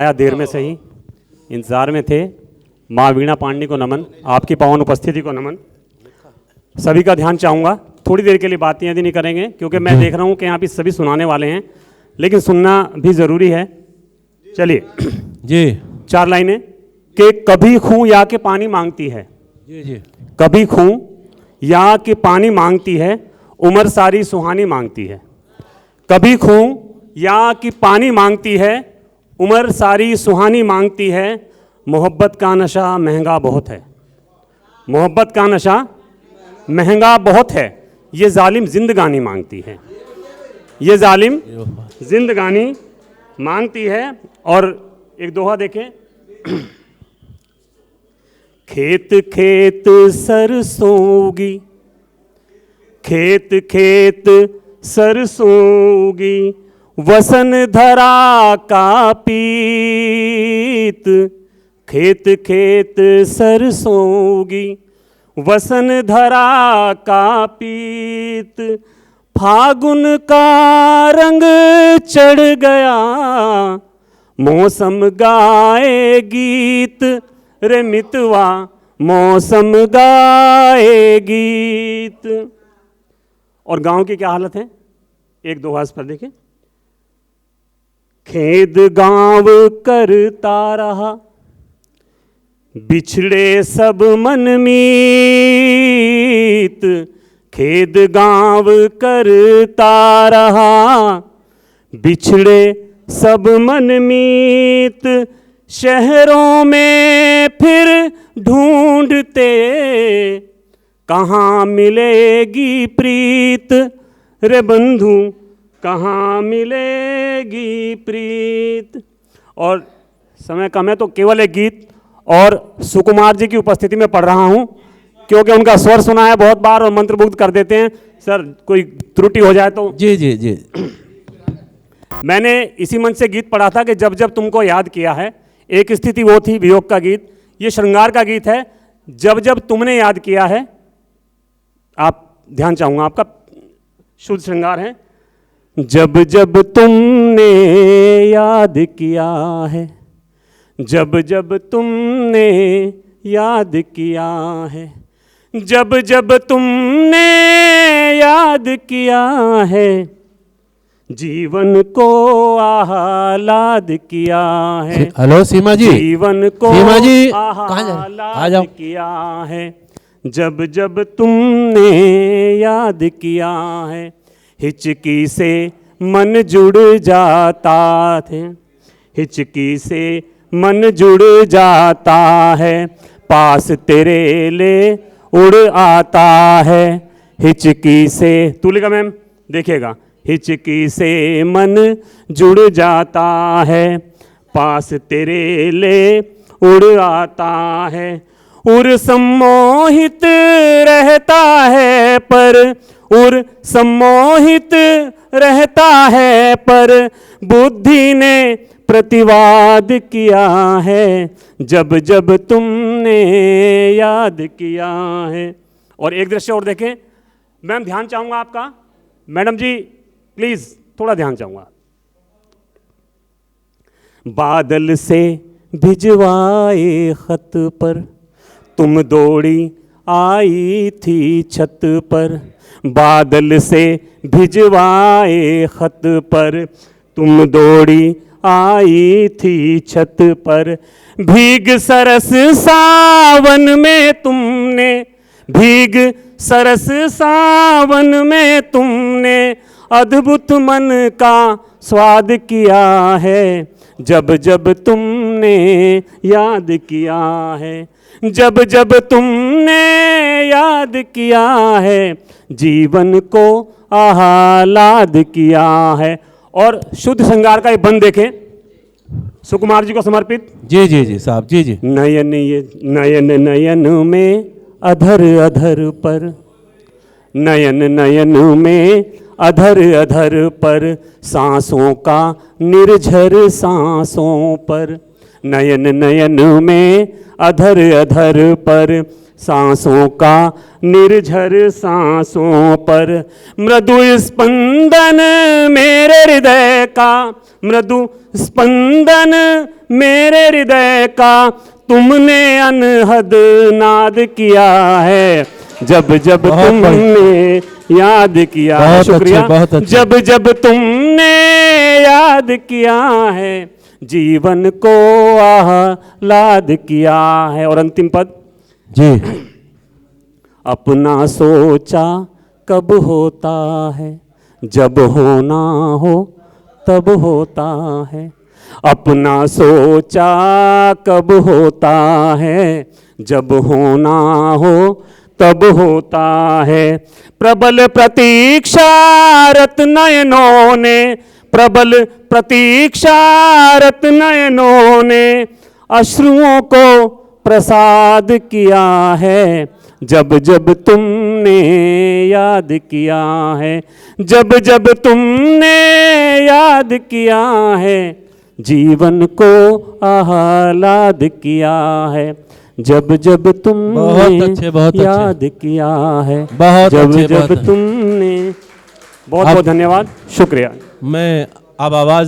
आया देर में सही, इंतज़ार में थे। माँ वीणा पांडे को नमन, आपकी पावन उपस्थिति को नमन। सभी का ध्यान चाहूँगा, थोड़ी देर के लिए बातें यदि नहीं करेंगे क्योंकि मैं देख रहा हूँ कि यहाँ पे सभी सुनाने वाले हैं, लेकिन सुनना भी ज़रूरी है। चलिए जी, 4 लाइनें कि कभी खूं या के पानी मांगती है, जी जी, कभी खूं या के पानी मांगती है, उम्र सारी सुहानी मांगती है। कभी खूं या कि पानी मांगती है, उम्र सारी सुहानी मांगती है। मोहब्बत का नशा महंगा बहुत है, मोहब्बत का नशा महंगा बहुत है। ये जालिम जिंदगानी मांगती है, ये जालिम जिंदगानी मांगती है। और एक दोहा देखें, खेत खेत सरसों उगी, खेत खेत सरसों उगी, वसुंधरा का पीत। खेत खेत सरसों उगी, वसुंधरा का पीत। फागुन का रंग चढ़ गया, मौसम गाए गीत रे मितवा, मौसम गाए गीत। और गांव की क्या हालत है, एक दो हाथ पर देखें। खेद गांव करता रहा, बिछड़े सब मन मीत। खेद गांव करता रहा, बिछड़े सब मन मीत। शहरों में फिर ढूंढते, कहाँ मिलेगी प्रीत रे बंधु, कहाँ मिलेगी प्रीत। और समय कम है तो केवल एक गीत और सुकुमार जी की उपस्थिति में पढ़ रहा हूँ, क्योंकि उनका स्वर सुना है बहुत बार और मंत्रमुग्ध कर देते हैं। सर कोई त्रुटि हो जाए तो। जी जी जी। मैंने इसी मंच से गीत पढ़ा था कि जब जब तुमको याद किया है। एक स्थिति वो थी वियोग का गीत, ये श्रृंगार का गीत है, जब जब तुमने याद किया है। आप ध्यान चाहूँगा आपका, शुद्ध श्रृंगार है। जब जब तुमने याद किया है, जब जब तुमने याद किया है, जब जब तुमने याद किया है, जीवन को आह्लाद किया है। हेलो सीमा जी, जीवन को सीमा जी आह्लाद किया है, जब जब तुमने याद किया है। हिचकी से मन जुड़ जाता है, हिचकी से मन जुड़ जाता है, पास तेरे ले उड़ आता है। हिचकी से, तुलिका मैम देखिएगा, हिचकी से मन जुड़ जाता है, पास तेरे ले उड़ आता है। उर सम्मोहित रहता है पर, उर सम्मोहित रहता है पर, बुद्धि ने प्रतिवाद किया है, जब जब तुमने याद किया है। और एक दृश्य और देखें मैम, ध्यान चाहूँगा आपका। मैडम जी प्लीज़ थोड़ा ध्यान चाहूँगा। बादल से भिजवाए खत पर, तुम दौड़ी आई थी छत पर। बादल से भिजवाए खत पर, तुम दौड़ी आई थी छत पर। भीग सरस सावन में तुमने, भीग सरस सावन में तुमने, अद्भुत मन का स्वाद किया है, जब जब तुमने याद किया है, जब जब तुमने याद किया है, जीवन को आह्लाद किया है। और शुद्ध श्रृंगार का एक बंद देखें, सुकुमार जी को समर्पित। जी जी जी साहब, जी जी। नयन ये नयन नयन में अधर अधर पर, नयन नयन में अधर अधर पर, सांसों का निर्झर सांसों पर। नयन नयन में अधर अधर पर, सांसों का निर्झर सांसों पर मृदु स्पंदन मेरे हृदय का, मृदु स्पंदन मेरे हृदय का तुमने अनहद नाद किया है, जब जब तुमने याद किया है। शुक्रिया। बहुत अच्छे। जब जब तुमने याद किया है, जीवन को आह्लाद किया है। और अंतिम पद, जी अपना सोचा कब होता है, जब होना हो तब होता है। अपना सोचा कब होता है, जब होना हो तब होता है। प्रबल प्रतीक्षारत नयनों ने, प्रबल प्रतीक्षारत नयनों ने अश्रुओं को प्रसाद किया है, जब जब तुमने याद किया है, जब जब तुमने याद किया है, जीवन को आह्लाद किया है, जब जब तुमने बहुत अच्छे। याद किया है, बहुत जब अच्छे, जब बहुत अच्छे। तुमने। बहुत बहुत धन्यवाद, शुक्रिया। मैं अब आवाज